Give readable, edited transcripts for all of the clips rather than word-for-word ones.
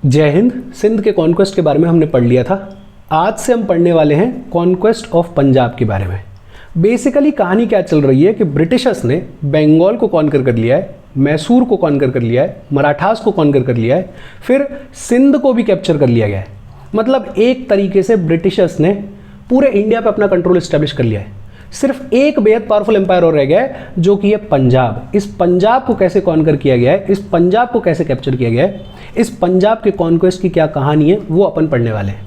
जय हिंद। सिंध के कॉन्क्वेस्ट के बारे में हमने पढ़ लिया था। आज से हम पढ़ने वाले हैं कॉन्क्वेस्ट ऑफ पंजाब के बारे में। बेसिकली कहानी क्या चल रही है कि ब्रिटिशर्स ने बंगाल को कॉन्कर कर लिया है, मैसूर को कॉन्कर कर लिया है, मराठास को कॉन्कर कर लिया है, फिर सिंध को भी कैप्चर कर लिया गया है। मतलब एक तरीके से ब्रिटिशर्स ने पूरे इंडिया पे अपना कंट्रोल इस्टेब्लिश कर लिया है। सिर्फ एक बेहद पावरफुल एम्पायर और रह गया है जो कि है पंजाब। इस पंजाब को कैसे कॉन्कर किया गया है, इस पंजाब को कैसे कैप्चर किया गया है, इस पंजाब के कॉन्क्वेस्ट की क्या कहानी है वो अपन पढ़ने वाले हैं।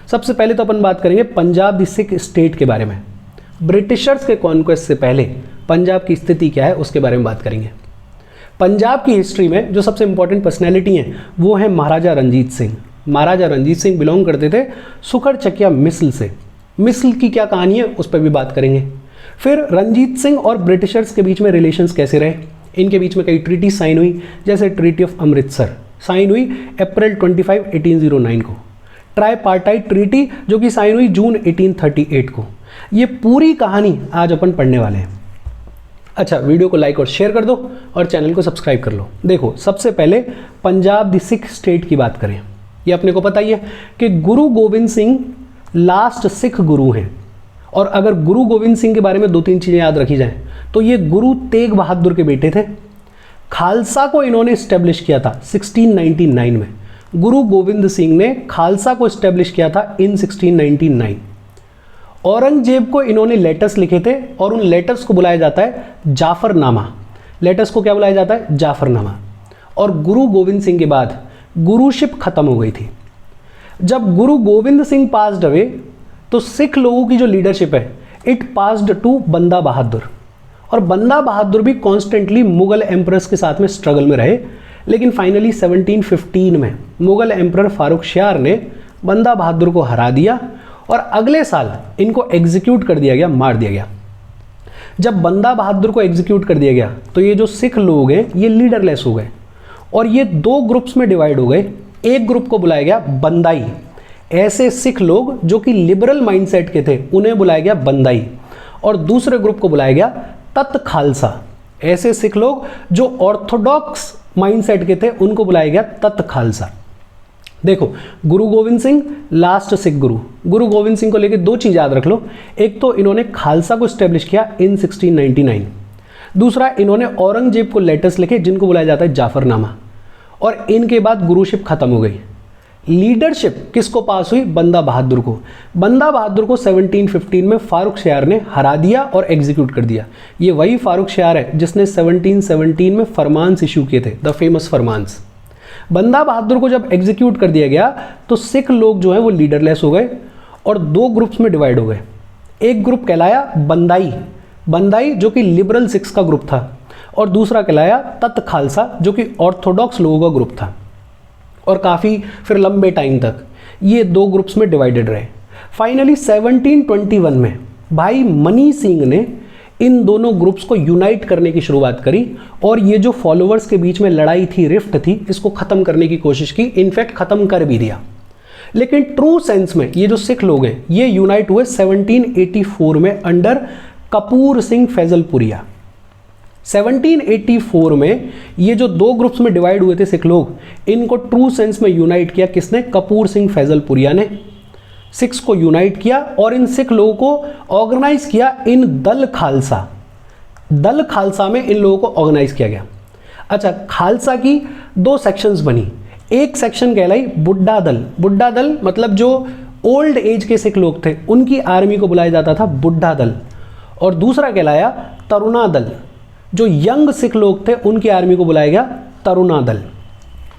सबसे पहले तो अपन बात करेंगे पंजाब द सिख स्टेट के बारे में। ब्रिटिशर्स के कॉन्क्वेस्ट से पहले पंजाब की स्थिति क्या है उसके बारे में बात करेंगे। पंजाब की हिस्ट्री में जो सबसे इंपॉर्टेंट पर्सनैलिटी हैं वो है महाराजा रंजीत सिंह। महाराजा रंजीत सिंह बिलोंग करते थे सुखड़ चकिया मिसल से। मिसल की क्या कहानी है उस पर भी बात करेंगे। फिर रंजीत सिंह और ब्रिटिशर्स के बीच में रिलेशंस कैसे रहे, इनके बीच में कई ट्रीटी साइन हुई, जैसे ट्रीटी ऑफ अमृतसर साइन हुई अप्रैल 25, 1809 को। ट्राईपार्टाइट ट्रीटी जो कि साइन हुई जून 1838 को। ये पूरी कहानी आज अपन पढ़ने वाले हैं। अच्छा, वीडियो को लाइक और शेयर कर दो और चैनल को सब्सक्राइब कर लो। देखो, सबसे पहले पंजाब द सिख स्टेट की बात करें। ये अपने को पता ही है कि गुरु गोविंद सिंह लास्ट सिख गुरु हैं। और अगर गुरु गोविंद सिंह के बारे में दो तीन चीज़ें याद रखी जाएं तो ये गुरु तेग बहादुर के बेटे थे। खालसा को इन्होंने इस्टेब्लिश किया था 1699 में। गुरु गोविंद सिंह ने खालसा को इस्टेब्लिश किया था इन 1699। औरंगजेब को इन्होंने लेटर्स लिखे थे और उन लेटर्स को बुलाया जाता है जाफरनामा। लेटर्स को क्या बुलाया जाता है? जाफरनामा। और गुरु गोविंद सिंह के बाद गुरुशिप खत्म हो गई थी। जब गुरु गोविंद सिंह पास्ड अवे तो सिख लोगों की जो लीडरशिप है इट पास्ड टू बंदा बहादुर। और बंदा बहादुर भी कॉन्स्टेंटली मुगल एम्परर्स के साथ में स्ट्रगल में रहे, लेकिन फाइनली 1715 में मुगल एम्परर फारूक शाह ने बंदा बहादुर को हरा दिया और अगले साल इनको एग्जीक्यूट कर दिया गया, मार दिया गया। जब बंदा बहादुर को एग्जीक्यूट कर दिया गया तो ये जो सिख लोग हैं ये लीडरलेस हो गए और ये दो ग्रुप्स में डिवाइड हो गए। एक ग्रुप को बुलाया गया बंदाई। ऐसे सिख लोग जो कि लिबरल माइंडसेट के थे उन्हें बुलाया गया बंदाई। और दूसरे ग्रुप को बुलाया गया तत् खालसा। ऐसे सिख लोग जो ऑर्थोडॉक्स माइंडसेट के थे उनको बुलाया गया तत् खालसा। देखो, गुरु गोविंद सिंह लास्ट सिख गुरु। गुरु गोविंद सिंह को लेकर दो चीज याद रख लो। एक तो इन्होंने खालसा को स्टेब्लिश किया इन 1699। दूसरा, इन्होंने औरंगजेब को लेटर्स लिखे जिनको बुलाया जाता है जाफरनामा। और इनके बाद गुरुशिप खत्म हो गई। लीडरशिप किसको पास हुई? बंदा बहादुर को। बंदा बहादुर को 1715 में फारूक शाह ने हरा दिया और एग्जीक्यूट कर दिया। ये वही फारूक शाह है जिसने 1717 में फरमान्स इशू किए थे, द फेमस फरमान्स। बंदा बहादुर को जब एग्जीक्यूट कर दिया गया तो सिख लोग जो है वो लीडरलेस हो गए और दो ग्रुप्स में डिवाइड हो गए। एक ग्रुप कहलाया बंदाई, बंदाई जो कि लिबरल सिख्स का ग्रुप था, और दूसरा कहलाया तत् खालसा जो कि ऑर्थोडॉक्स लोगों का ग्रुप था। और काफ़ी फिर लंबे टाइम तक ये दो ग्रुप्स में डिवाइडेड रहे। फाइनली 1721 में भाई मनी सिंह ने इन दोनों ग्रुप्स को यूनाइट करने की शुरुआत करी और ये जो फॉलोअर्स के बीच में लड़ाई थी, रिफ्ट थी, इसको ख़त्म करने की कोशिश की। इनफैक्ट ख़त्म कर भी दिया। लेकिन ट्रू सेंस में ये जो सिख लोग हैं ये यूनाइट हुए 1784 में अंडर कपूर सिंह फैजलपुरिया। 1784 में ये जो दो ग्रुप्स में डिवाइड हुए थे सिख लोग, इनको ट्रू सेंस में यूनाइट किया किसने? कपूर सिंह फैजलपुरिया ने सिख्स को यूनाइट किया और इन सिख लोगों को ऑर्गेनाइज किया इन दल खालसा। दल खालसा में इन लोगों को ऑर्गेनाइज किया गया। अच्छा, खालसा की दो सेक्शंस बनी। एक सेक्शन कहलाई बुड्ढा दल। बुड्ढा दल मतलब जो ओल्ड एज के सिख लोग थे उनकी आर्मी को बुलाया जाता था बुड्ढा दल। और दूसरा कहलाया तरुणा दल। जो यंग सिख लोग थे उनकी आर्मी को बुलाया गया तरुणा दल।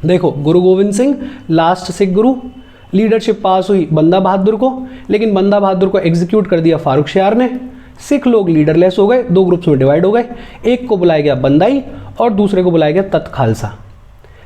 देखो, गुरु गोविंद सिंह लास्ट सिख गुरु, लीडरशिप पास हुई बंदा बहादुर को, लेकिन बंदा बहादुर को एग्जीक्यूट कर दिया फारूक शाह ने। सिख लोग लीडरलेस हो गए, दो ग्रुप्स में डिवाइड हो गए। एक को बुलाया गया बंदाई और दूसरे को बुलाया गया तत् खालसा।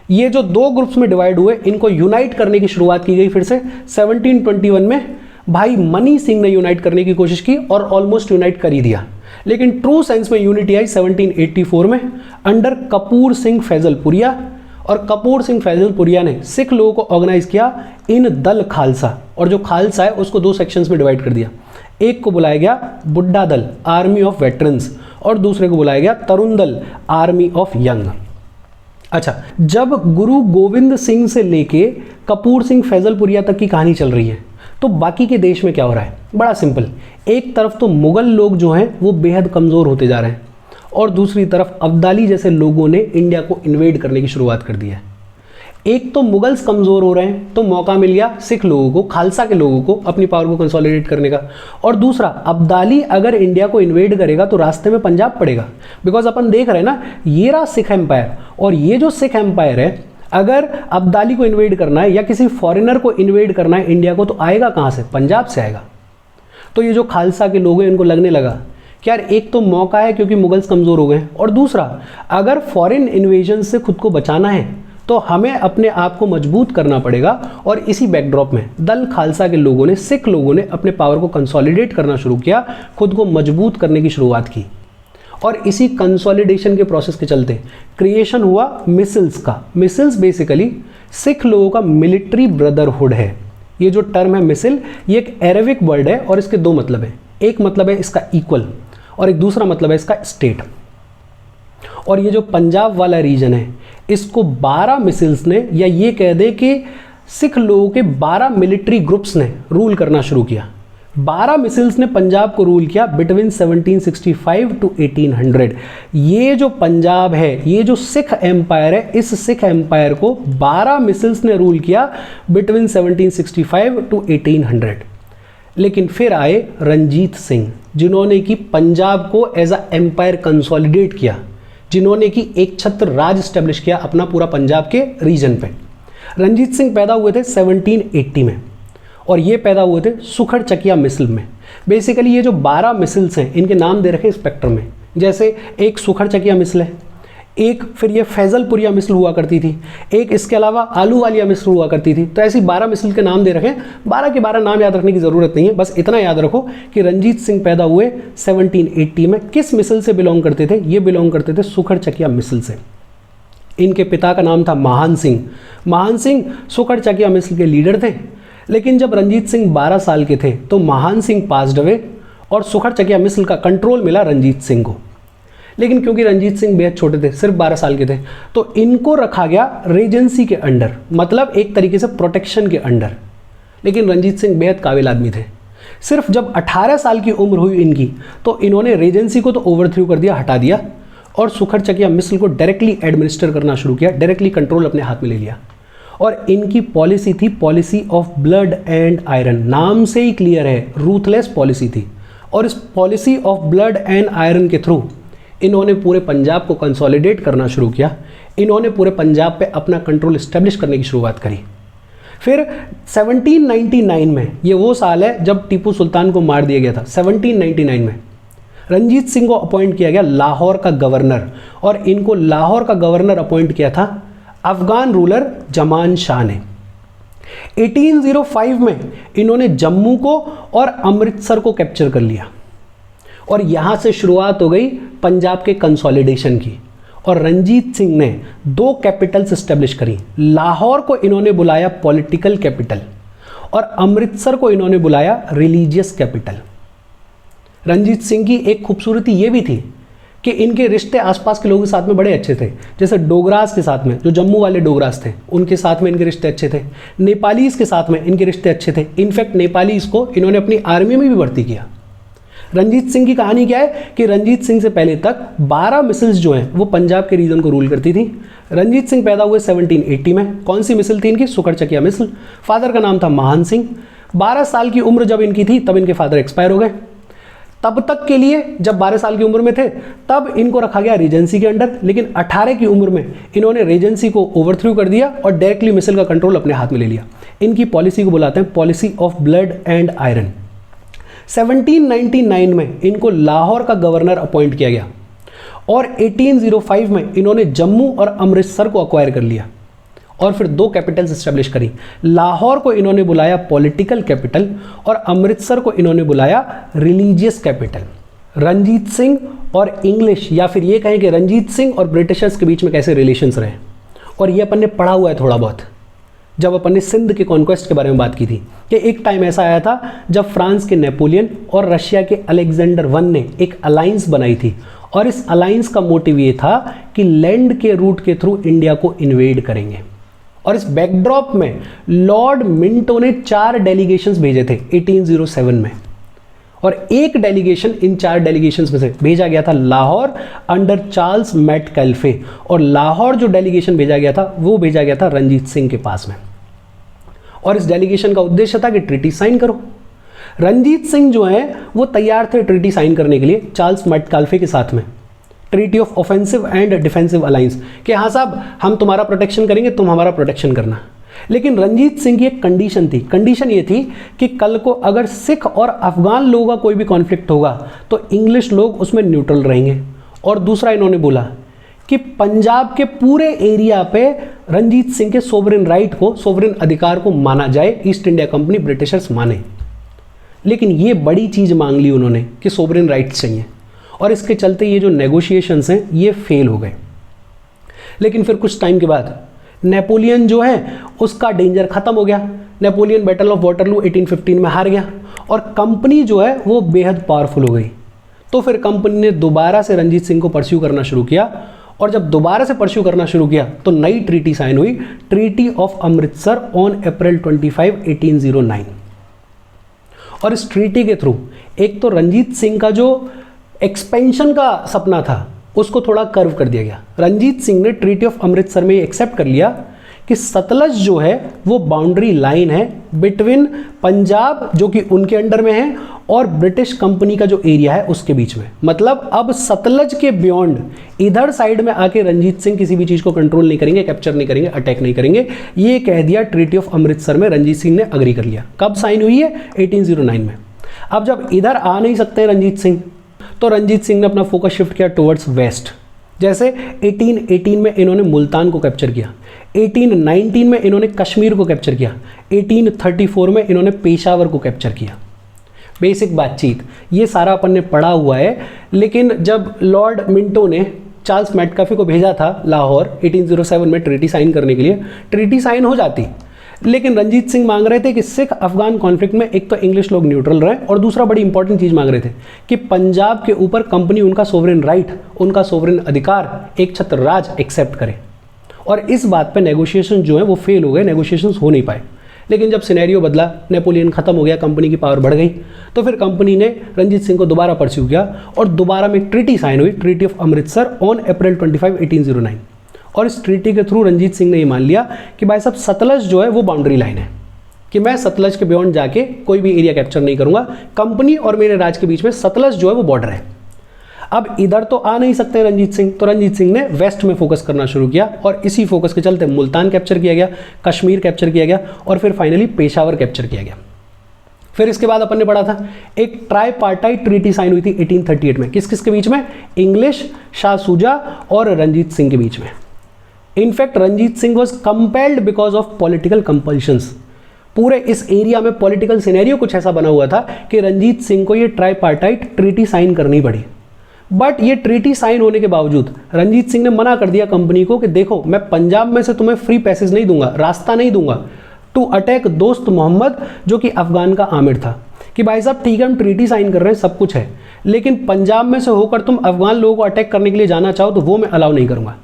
ये जो दो ग्रुप्स में डिवाइड हुए इनको यूनाइट करने की शुरुआत की गई फिर से 1721 में। भाई मनी सिंह ने यूनाइट करने की कोशिश की और ऑलमोस्ट यूनाइट कर ही दिया, लेकिन ट्रू सेंस में यूनिटी आई 1784 में अंडर कपूर सिंह फैजलपुरिया। और कपूर सिंह फैजलपुरिया ने सिख लोगों को ऑर्गेनाइज किया इन दल खालसा। और जो खालसा है उसको दो सेक्शंस में डिवाइड कर दिया। एक को बुलाया गया बुड्ढा दल, आर्मी ऑफ वेटरन्स, और दूसरे को बुलाया गया तरुण दल, आर्मी ऑफ यंग। अच्छा, जब गुरु गोविंद सिंह से लेके कपूर सिंह फैजलपुरिया तक की कहानी चल रही है। तो बाकी के देश में क्या हो रहा है? बड़ा सिंपल, एक तरफ तो मुगल लोग जो हैं वो बेहद कमज़ोर होते जा रहे हैं और दूसरी तरफ अब्दाली जैसे लोगों ने इंडिया को इन्वेड करने की शुरुआत कर दी है। एक तो मुगल्स कमज़ोर हो रहे हैं तो मौका मिल गया सिख लोगों को, खालसा के लोगों को अपनी पावर को कंसोलिडेट करने का, और दूसरा अब्दाली अगर इंडिया को इन्वेड करेगा तो रास्ते में पंजाब पड़ेगा। बिकॉज अपन देख रहे हैं ना, ये रहा सिख एम्पायर, और ये जो सिख एम्पायर है अगर अब्दाली को इन्वेड करना है या किसी फॉरेनर को इन्वेड करना है इंडिया को, तो आएगा कहाँ से? पंजाब से आएगा। तो ये जो खालसा के लोग हैं इनको लगने लगा कि यार एक तो मौका है क्योंकि मुगल्स कमज़ोर हो गए हैं, और दूसरा अगर फॉरेन इन्वेजन से खुद को बचाना है तो हमें अपने आप को मजबूत करना पड़ेगा। और इसी बैकड्रॉप में दल खालसा के लोगों ने, सिख लोगों ने अपने पावर को कंसोलिडेट करना शुरू किया, खुद को मजबूत करने की शुरुआत की। और इसी कंसोलिडेशन के प्रोसेस के चलते क्रिएशन हुआ मिसिल्स का। मिसिल्स बेसिकली सिख लोगों का मिलिट्री ब्रदरहुड है। ये जो टर्म है मिसिल, ये एक अरेबिक वर्ड है और इसके दो मतलब है। एक मतलब है इसका इक्वल और एक दूसरा मतलब है इसका स्टेट। और ये जो पंजाब वाला रीजन है इसको 12 मिसिल्स ने, या ये कह दे कि सिख लोगों के 12 मिलिट्री ग्रुप्स ने रूल करना शुरू किया। 12 मिसिल्स ने पंजाब को रूल किया बिटवीन 1765 टू 1800। ये जो पंजाब है, ये जो सिख एम्पायर है, इस सिख एम्पायर को 12 मिसिल्स ने रूल किया बिटवीन 1765 टू 1800। लेकिन फिर आए रंजीत सिंह, जिन्होंने कि पंजाब को एज अ एम्पायर कंसोलिडेट किया, जिन्होंने कि एक छत्र राज स्टैब्लिश किया अपना पूरा पंजाब के रीजन पे। रंजीत सिंह पैदा हुए थे 1780 में और ये पैदा हुए थे सुखड़ चकिया मिसल में। बेसिकली ये जो 12 मिसल्स हैं इनके नाम दे रखे हैं स्पेक्ट्रम में, जैसे एक सुखड़ चकिया मिसल है, एक फिर ये फैजलपुरिया मिसल हुआ करती थी, एक इसके अलावा आलू वालिया मिसल हुआ करती थी। तो ऐसी 12 मिसल के नाम दे रखे हैं। 12 के 12 नाम याद रखने की ज़रूरत नहीं है, बस इतना याद रखो कि रंजीत सिंह पैदा हुए 1780 में। किस मिसल से बिलोंग करते थे? ये बिलोंग करते थे सुखड़ चकिया मिसल से। इनके पिता का नाम था महान सिंह। महान सिंह सुखड़ चकिया मिसल के लीडर थे। लेकिन जब रंजीत सिंह 12 साल के थे तो महान सिंह पास्ड अवे और सुखड़ चकिया मिसल का कंट्रोल मिला रंजीत सिंह को। लेकिन क्योंकि रंजीत सिंह बेहद छोटे थे, सिर्फ 12 साल के थे, तो इनको रखा गया रेजेंसी के अंडर, मतलब एक तरीके से प्रोटेक्शन के अंडर। लेकिन रंजीत सिंह बेहद काबिल आदमी थे। सिर्फ जब 18 साल की उम्र हुई इनकी तो इन्होंने रेजेंसी को तो ओवरथ्रू कर दिया, हटा दिया, और सुखड़ चकिया मिसल को डायरेक्टली एडमिनिस्टर करना शुरू किया, डायरेक्टली कंट्रोल अपने हाथ में ले लिया। और इनकी पॉलिसी थी policy of blood and iron. नाम से ही क्लियर है, रूथलेस पॉलिसी थी। और इस policy of blood and iron के थ्रू इन्होंने पूरे पंजाब को कंसोलिडेट करना शुरू किया। इन्होंने पूरे पंजाब पे अपना कंट्रोल इस्टेब्लिश करने की शुरुआत करी। फिर 1799 में, ये वो साल है जब टीपू सुल्तान को मार दिया गया था, 1799 में रंजीत सिंह को अपॉइंट किया गया लाहौर का गवर्नर, और इनको लाहौर का गवर्नर अपॉइंट किया था अफगान रूलर जमान शाह ने। 1805 में इन्होंने जम्मू को और अमृतसर को कैप्चर कर लिया और यहां से शुरुआत हो गई पंजाब के कंसोलिडेशन की। और रंजीत सिंह ने 2 कैपिटल्स एस्टेब्लिश करी। लाहौर को इन्होंने बुलाया पॉलिटिकल कैपिटल और अमृतसर को इन्होंने बुलाया रिलीजियस कैपिटल। रंजीत सिंह की एक खूबसूरती ये भी थी कि इनके रिश्ते आसपास के लोगों के साथ में बड़े अच्छे थे। जैसे डोगरास के साथ में, जो जम्मू वाले डोगरास थे, उनके साथ में इनके रिश्ते अच्छे थे। नेपालीज के साथ में इनके रिश्ते अच्छे थे। इनफैक्ट नेपालीज को इन्होंने अपनी आर्मी में भी भर्ती किया। रंजीत सिंह की कहानी क्या है कि रंजीत सिंह से पहले तक 12 मिसल्स जो हैं वो पंजाब के रीजन को रूल करती थी। रंजीत सिंह पैदा हुए 1780 में। कौन सी मिसल थी इनकी? सुखड़ चकिया मिसल। फादर का नाम था महान सिंह। 12 साल की उम्र जब इनकी थी तब इनके फादर एक्सपायर हो गए। तब तक के लिए, जब 12 साल की उम्र में थे तब इनको रखा गया रेजेंसी के अंडर, लेकिन 18 की उम्र में इन्होंने रेजेंसी को ओवरथ्रू कर दिया और डायरेक्टली मिसल का कंट्रोल अपने हाथ में ले लिया। इनकी पॉलिसी को बुलाते हैं policy of blood and iron. 1799 में इनको लाहौर का गवर्नर अपॉइंट किया गया और 1805 में इन्होंने जम्मू और अमृतसर को अक्वायर कर लिया और फिर 2 कैपिटल्स एस्टेब्लिश करी। लाहौर को इन्होंने बुलाया पॉलिटिकल कैपिटल और अमृतसर को इन्होंने बुलाया रिलीजियस कैपिटल। रंजीत सिंह और इंग्लिश, या फिर ये कहें कि रंजीत सिंह और ब्रिटिशर्स के बीच में कैसे रिलेशंस रहे, और ये अपन ने पढ़ा हुआ है थोड़ा बहुत जब अपन ने सिंध के कॉन्क्वेस्ट के बारे में बात की थी कि एक टाइम ऐसा आया था जब फ्रांस के नेपोलियन और रशिया के अलेक्जेंडर वन ने एक अलायंस बनाई थी और इस अलायंस का मोटिव ये था कि लैंड के रूट के थ्रू इंडिया को इन्वेड करेंगे। और इस बैकड्रॉप में लॉर्ड मिंटो ने 4 डेलीगेशंस भेजे थे 1807 में, और एक डेलीगेशन इन 4 डेलीगेशंस में से भेजा गया था लाहौर अंडर चार्ल्स मैटकैल्फे, और लाहौर जो डेलीगेशन भेजा गया था वो भेजा गया था रंजीत सिंह के पास में। और इस डेलीगेशन का उद्देश्य था कि ट्रीटी साइन करो। रंजीत सिंह जो है वो तैयार थे ट्रीटी साइन करने के लिए चार्ल्स मैटकैल्फे के साथ में, treaty of offensive and defensive alliance, कि हाँ साहब हम तुम्हारा प्रोटेक्शन करेंगे, तुम हमारा प्रोटेक्शन करना। लेकिन रंजीत सिंह की एक कंडीशन थी, कंडीशन ये थी कि कल को अगर सिख और अफगान लोगों का कोई भी कॉन्फ्लिक्ट होगा तो इंग्लिश लोग उसमें न्यूट्रल रहेंगे। और दूसरा इन्होंने बोला कि पंजाब के पूरे एरिया पे रंजीत सिंह के सोवरेन राइट को, सोवरेन अधिकार को माना जाए, ईस्ट इंडिया कंपनी ब्रिटिशर्स माने। लेकिन ये बड़ी चीज मांग ली उन्होंने कि सोवरेन राइट्स चाहिए, और इसके चलते ये जो नेगोशिएशंस हैं ये फेल हो गए। लेकिन फिर कुछ टाइम के बाद नेपोलियन जो है उसका डेंजर खत्म हो गया। नेपोलियन बैटल ऑफ वाटरलू 1815 में हार गया, और कंपनी जो है वो बेहद पावरफुल हो गई। तो फिर कंपनी ने दोबारा से रंजीत सिंह को परस्यू करना शुरू किया, और जब दोबारा से परस्यू करना शुरू किया तो नई ट्रीटी साइन हुई, treaty of Amritsar on April 25, 1809। और इस ट्रीटी के थ्रू एक तो रंजीत सिंह का जो एक्सपेंशन का सपना था उसको थोड़ा कर्व कर दिया गया। रंजीत सिंह ने ट्रीटी ऑफ अमृतसर में एक्सेप्ट कर लिया कि सतलज जो है वो बाउंड्री लाइन है बिटवीन पंजाब जो कि उनके अंडर में है और ब्रिटिश कंपनी का जो एरिया है उसके बीच में। मतलब अब सतलज के बियॉन्ड इधर साइड में आके रंजीत सिंह किसी भी चीज को कंट्रोल नहीं करेंगे, कैप्चर नहीं करेंगे, अटैक नहीं करेंगे। ये कह दिया ट्रीटी ऑफ अमृतसर में, रंजीत सिंह ने अग्री कर लिया। कब साइन हुई है? 1809 में। अब जब इधर आ नहीं सकते रंजीत सिंह, तो रंजीत सिंह ने अपना फोकस शिफ्ट किया टुवर्ड्स वेस्ट। जैसे 1818 में इन्होंने मुल्तान को कैप्चर किया, 1819 में इन्होंने कश्मीर को कैप्चर किया, 1834 में इन्होंने पेशावर को कैप्चर किया। बेसिक बातचीत ये सारा अपन ने पढ़ा हुआ है। लेकिन जब लॉर्ड मिंटो ने चार्ल्स मैटकैल्फे को भेजा था लाहौर 1807 में ट्रीटी साइन करने के लिए, ट्रीटी साइन हो जाती, लेकिन रंजीत सिंह मांग रहे थे कि सिख अफगान कॉन्फ्लिक्ट में एक तो इंग्लिश लोग न्यूट्रल रहे, और दूसरा बड़ी इंपॉर्टेंट चीज मांग रहे थे कि पंजाब के ऊपर कंपनी उनका सोवरेन राइट, उनका सोवरेन अधिकार, एक छत्र राज एक्सेप्ट करे। और इस बात पे नेगोशिएशन जो है वो फेल हो गए, नेगोशिएशंस हो नहीं पाए। लेकिन जब सिनेरियो बदला, नेपोलियन खत्म हो गया, कंपनी की पावर बढ़ गई, तो फिर कंपनी ने रंजीत सिंह को दोबारा परस्यू किया, और दोबारा में ट्रीटी साइन हुई, treaty of Amritsar on April 25, 1809। और इस ट्रीटी के थ्रू रंजीत सिंह ने ये मान लिया कि भाई साहब सतलज जो है वो बाउंड्री लाइन है, कि मैं सतलज के बियॉन्ड जाके कोई भी एरिया कैप्चर नहीं करूंगा। कंपनी और मेरे राज के बीच में सतलज जो है वो बॉर्डर है। अब इधर तो आ नहीं सकते रंजीत सिंह, तो रंजीत सिंह ने वेस्ट में फोकस करना शुरू किया, और इसी फोकस के चलते मुल्तान कैप्चर किया गया, कश्मीर कैप्चर किया गया, और फिर फाइनली पेशावर कैप्चर किया गया। फिर इसके बाद अपन ने पढ़ा था एक ट्राईपार्टाइट ट्रीटी साइन हुई थी 1838 में। किस किस के बीच में? इंग्लिश, शाह सूजा और रंजीत सिंह के बीच में। In fact Ranjit Singh was compelled because of political compulsions. पूरे इस एरिया में पॉलिटिकल सिनेरियो कुछ ऐसा बना हुआ था कि रंजीत सिंह को ये ट्राईपार्टाइट ट्रीटी साइन करनी पड़ी। बट ये ट्रीटी साइन होने के बावजूद रंजीत सिंह ने मना कर दिया कंपनी को कि देखो मैं पंजाब में से तुम्हें फ्री पैसेज नहीं दूंगा, रास्ता नहीं दूंगा टू अटैक दोस्त मोहम्मद जो कि अफगान का आमिर था, कि भाई साहब ठीक है हम ट्रीटी साइन कर रहे हैं, सब कुछ है, लेकिन पंजाब में से होकर तुम अफगान लोगों को अटैक करने के लिए जाना चाहो तो वो मैं अलाउ नहीं करूंगा।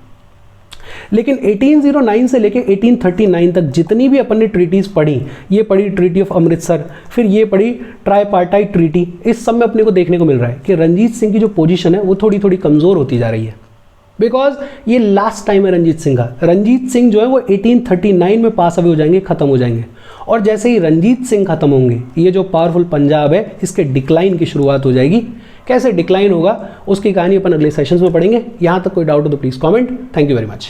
लेकिन 1809 से लेके 1839 तक जितनी भी अपन ने ट्रीटीज पढ़ी, ये पढ़ी ट्रीटी ऑफ अमृतसर, फिर ये पढ़ी ट्राईपार्टाइट ट्रीटी, इस सब में अपने को देखने को मिल रहा है कि रंजीत सिंह की जो पोजीशन है वो थोड़ी थोड़ी कमजोर होती जा रही है, बिकॉज ये लास्ट टाइम है रंजीत सिंह का। रंजीत सिंह जो है वो 1839 में पास अवे हो जाएंगे, खत्म हो जाएंगे, और जैसे ही रंजीत सिंह खत्म होंगे ये जो पावरफुल पंजाब है इसके डिक्लाइन की शुरुआत हो जाएगी। कैसे डिक्लाइन होगा उसकी कहानी अपन अगले सेशंस में पढ़ेंगे। यहाँ तक कोई डाउट हो तो please comment. Thank you very much.